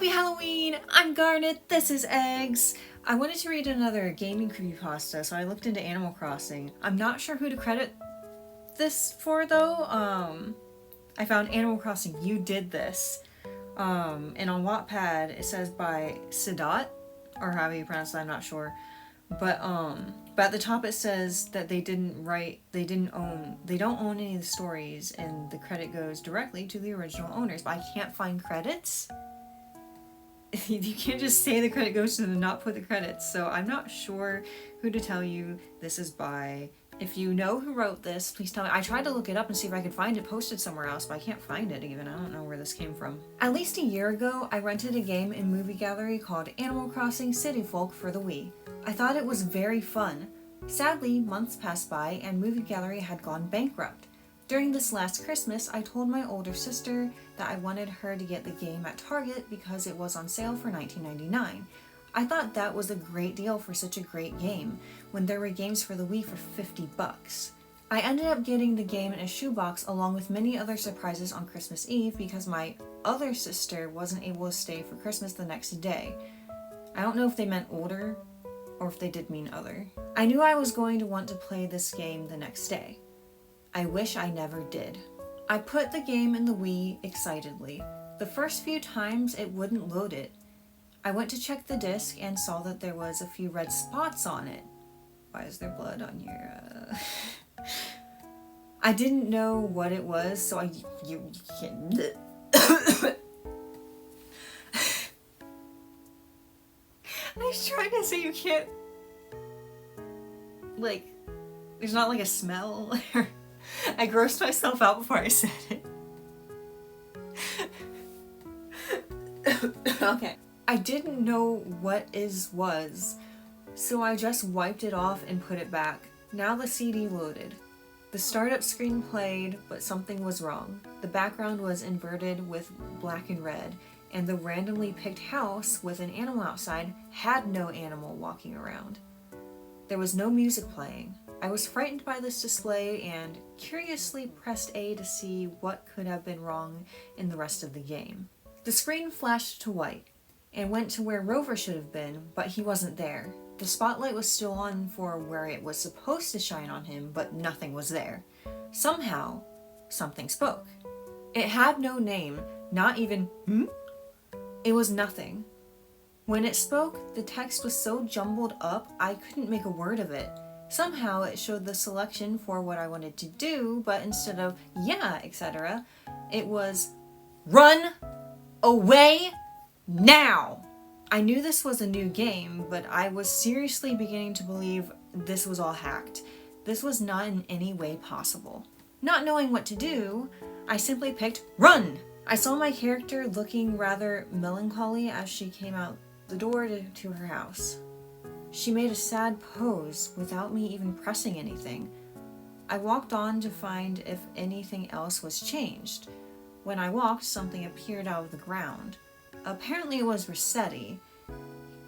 Happy Halloween! I'm Garnet, this is Eggs. I wanted to read another gaming creepypasta, so I looked into Animal Crossing. I'm not sure who to credit this for though. I found Animal Crossing, You Did This. And on Wattpad it says by Sadat, or however you pronounce that, I'm not sure. But at the top it says that they don't own any of the stories, and the credit goes directly to the original owners. But I can't find credits. You can't just say the credit goes to them and not put the credits, so I'm not sure who to tell you this is by. If you know who wrote this, please tell me. I tried to look it up and see if I could find it posted somewhere else, but I can't find it even. I don't know where this came from. At least a year ago, I rented a game in Movie Gallery called Animal Crossing City Folk for the Wii. I thought it was very fun. Sadly, months passed by and Movie Gallery had gone bankrupt. During this last Christmas, I told my older sister that I wanted her to get the game at Target because it was on sale for $19.99. I thought that was a great deal for such a great game, when there were games for the Wii for $50. I ended up getting the game in a shoebox along with many other surprises on Christmas Eve because my other sister wasn't able to stay for Christmas the next day. I don't know if they meant older or if they did mean other. I knew I was going to want to play this game the next day. I wish I never did. I put the game in the Wii excitedly. The first few times it wouldn't load it. I went to check the disc and saw that there was a few red spots on it. Why is there blood on your I didn't know what it was, so you can't. I was trying to say you can't, like, there's not like a smell. I grossed myself out before I said it. Okay. I didn't know what was, so I just wiped it off and put it back. Now the CD loaded. The startup screen played, but something was wrong. The background was inverted with black and red, and the randomly picked house with an animal outside had no animal walking around. There was no music playing. I was frightened by this display and curiously pressed A to see what could have been wrong in the rest of the game. The screen flashed to white and went to where Rover should have been, but he wasn't there. The spotlight was still on for where it was supposed to shine on him, but nothing was there. Somehow, something spoke. It had no name, not even It was nothing. When it spoke, the text was so jumbled up I couldn't make a word of it. Somehow it showed the selection for what I wanted to do, but instead of yeah, etc., it was run away now! I knew this was a new game, but I was seriously beginning to believe this was all hacked. This was not in any way possible. Not knowing what to do, I simply picked run! I saw my character looking rather melancholy as she came out the door to her house. She made a sad pose without me even pressing anything. I walked on to find if anything else was changed. When I walked, something appeared out of the ground. Apparently it was Rossetti,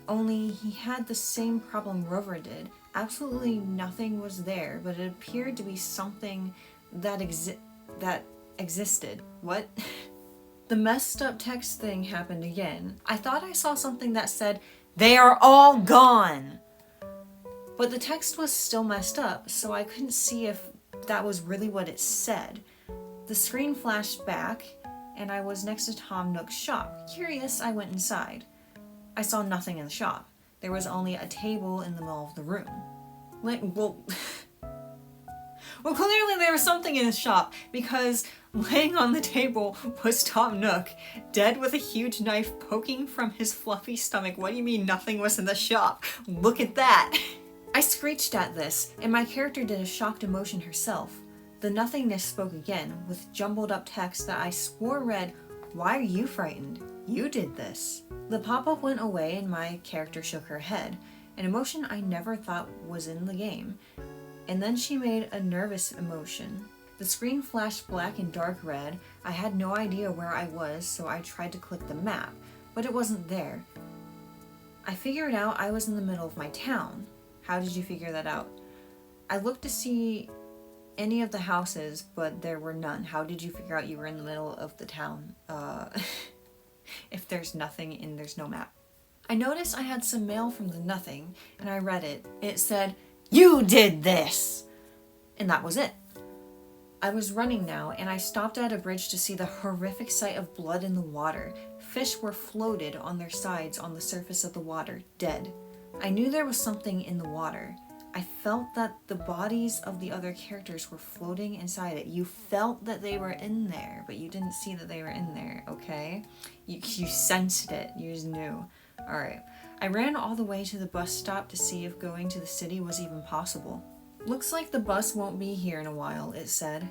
only he had the same problem Rover did. Absolutely nothing was there, but it appeared to be something that existed. What? The messed up text thing happened again. I thought I saw something that said, "They are all gone!" But the text was still messed up, so I couldn't see if that was really what it said. The screen flashed back, and I was next to Tom Nook's shop. Curious, I went inside. I saw nothing in the shop. There was only a table in the middle of the room. Well, clearly there was something in the shop, because laying on the table was Tom Nook, dead with a huge knife poking from his fluffy stomach. What do you mean nothing was in the shop? Look at that! I screeched at this, and my character did a shocked emotion herself. The nothingness spoke again, with jumbled up text that I swore read, "Why are you frightened? You did this." The pop-up went away and my character shook her head, an emotion I never thought was in the game. And then she made a nervous emotion. The screen flashed black and dark red. I had no idea where I was, so I tried to click the map, but it wasn't there. I figured out I was in the middle of my town. How did you figure that out? I looked to see any of the houses, but there were none. How did you figure out you were in the middle of the town? If there's nothing and there's no map. I noticed I had some mail from the nothing, and I read it. It said, "You did this!" And that was it. I was running now, and I stopped at a bridge to see the horrific sight of blood in the water. Fish were floated on their sides on the surface of the water, dead. I knew there was something in the water. I felt that the bodies of the other characters were floating inside it. You felt that they were in there, but you didn't see that they were in there, okay? You sensed it. You just knew. Alright. I ran all the way to the bus stop to see if going to the city was even possible. Looks like the bus won't be here in a while, it said.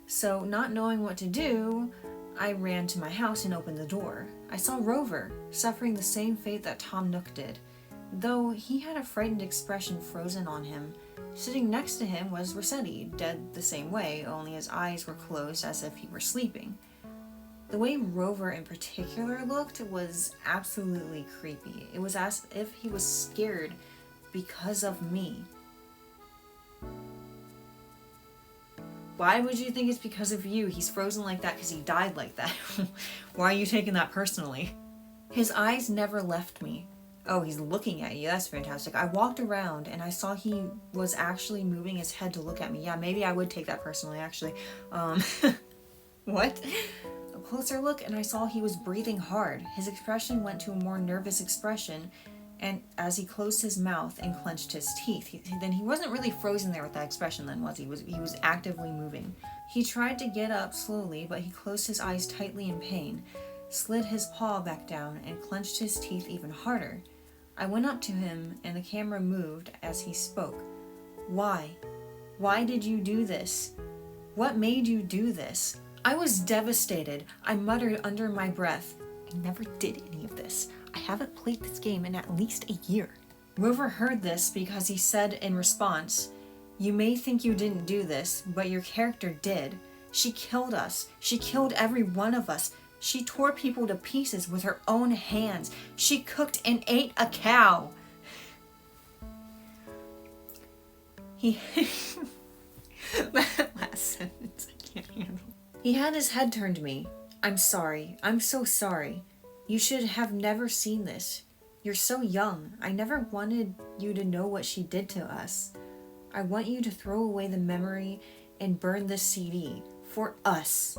So, not knowing what to do, I ran to my house and opened the door. I saw Rover, suffering the same fate that Tom Nook did, though he had a frightened expression frozen on him. Sitting next to him was Rossetti, dead the same way, only his eyes were closed as if he were sleeping. The way Rover in particular looked was absolutely creepy. It was as if he was scared because of me. Why would you think it's because of you? He's frozen like that because he died like that. Why are you taking that personally? His eyes never left me. Oh, he's looking at you. That's fantastic. I walked around and I saw he was actually moving his head to look at me. Yeah, maybe I would take that personally, actually. What? A closer look and I saw he was breathing hard. His expression went to a more nervous expression, and as he closed his mouth and clenched his teeth. Then he wasn't really frozen there with that expression then, was he? He was actively moving. He tried to get up slowly, but he closed his eyes tightly in pain, slid his paw back down, and clenched his teeth even harder. I went up to him, and the camera moved as he spoke. Why? Why did you do this? What made you do this? I was devastated. I muttered under my breath, I never did any of this. I haven't played this game in at least a year. Rover heard this because he said in response, "You may think you didn't do this, but your character did. She killed us. She killed every one of us. She tore people to pieces with her own hands. She cooked and ate a cow." That last sentence I can't handle. He had his head turned to me. "I'm sorry. I'm so sorry. You should have never seen this. You're so young. I never wanted you to know what she did to us. I want you to throw away the memory and burn this CD. For us.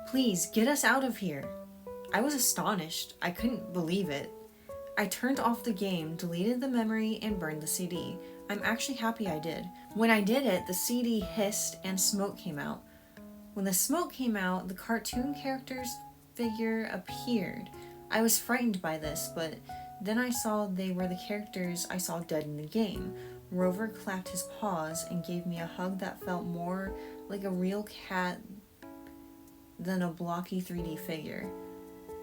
Please, get us out of here." I was astonished. I couldn't believe it. I turned off the game, deleted the memory, and burned the CD. I'm actually happy I did. When I did it, the CD hissed and smoke came out. When the smoke came out, the cartoon character's figure appeared. I was frightened by this, but then I saw they were the characters I saw dead in the game. Rover clapped his paws and gave me a hug that felt more like a real cat than a blocky 3D figure.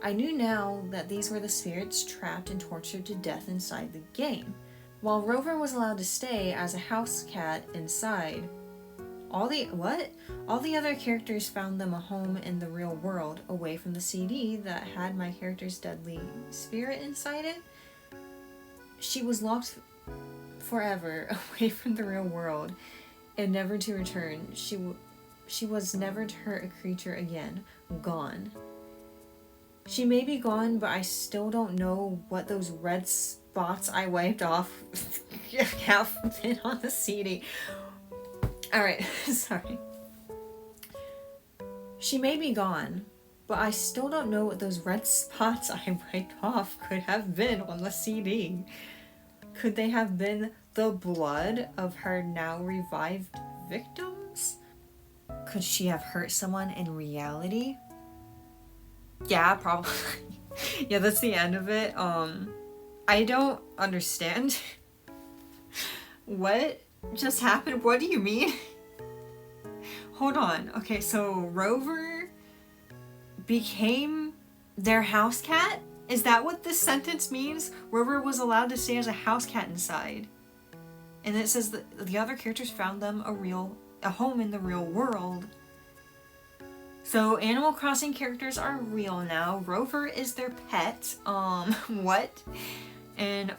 I knew now that these were the spirits trapped and tortured to death inside the game. While Rover was allowed to stay as a house cat inside, all the other characters found them a home in the real world, away from the CD that had my character's deadly spirit inside it. She was locked forever away from the real world and never to return. She was never to hurt a creature again. Gone. She may be gone, but I still don't know what those red spots I wiped off have been on the CD. Alright, sorry. She may be gone, but I still don't know what those red spots I wiped off could have been on the CD. Could they have been the blood of her now revived victims? Could she have hurt someone in reality? Yeah, probably. Yeah, that's the end of it. I don't understand. What just happened? What do you mean? Hold on. Okay, so Rover became their house cat? Is that what this sentence means? Rover was allowed to stay as a house cat inside. And it says that the other characters found them a home in the real world. So Animal Crossing characters are real now. Rover is their pet. What? And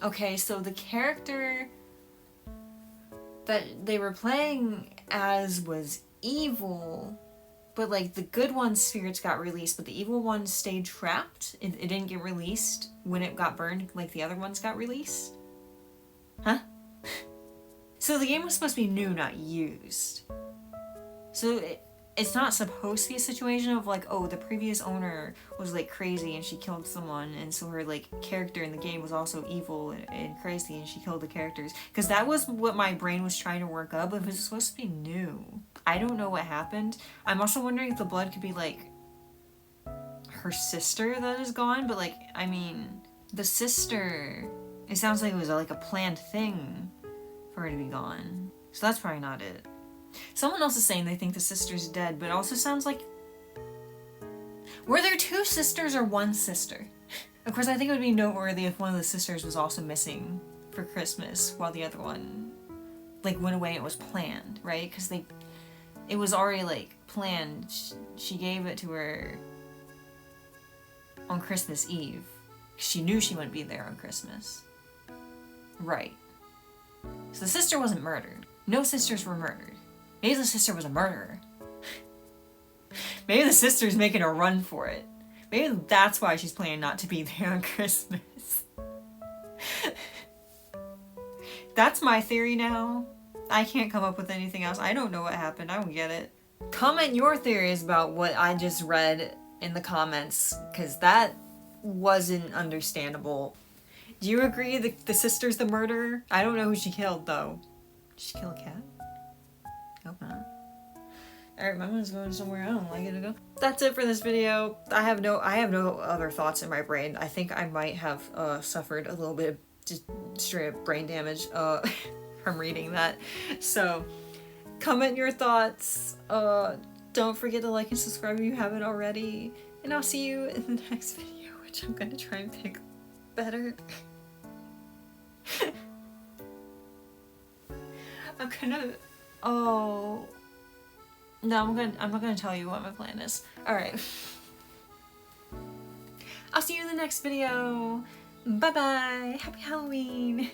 okay, so the character that they were playing as was evil, But like the good one's spirits got released, but the evil one stayed trapped. It didn't get released when it got burned like the other ones got released. Huh? So the game was supposed to be new, not used. So it's not supposed to be a situation of like, oh, the previous owner was like crazy and she killed someone, and so her like character in the game was also evil and crazy and she killed the characters. Because that was what my brain was trying to work up, but it was supposed to be new. I don't know what happened. I'm also wondering if the blood could be like her sister that is gone, but like, I mean, the sister, it sounds like it was like a planned thing for her to be gone. So that's probably not it. Someone else is saying they think the sister's dead, but it also sounds like... Were there two sisters or one sister? Of course, I think it would be noteworthy if one of the sisters was also missing for Christmas while the other one, like, went away and it was planned, right? Because it was already, like, planned. She gave it to her on Christmas Eve. She knew she wouldn't be there on Christmas. Right. So the sister wasn't murdered. No sisters were murdered. Maybe the sister was a murderer. Maybe the sister's making a run for it. Maybe that's why she's planning not to be there on Christmas. That's my theory now. I can't come up with anything else. I don't know what happened. I don't get it. Comment your theories about what I just read in the comments, because that wasn't understandable. Do you agree that the sister's the murderer? I don't know who she killed, though. Did she kill a cat? Hope not. Alright, my one's going somewhere I don't like it to go. That's it for this video. I have no other thoughts in my brain. I think I might have suffered a little bit of just straight up brain damage from reading that. So, comment your thoughts. Don't forget to like and subscribe if you haven't already. And I'll see you in the next video, which I'm gonna try and pick better. I'm gonna... Oh... No, I'm not gonna tell you what my plan is. Alright. I'll see you in the next video. Bye bye! Happy Halloween!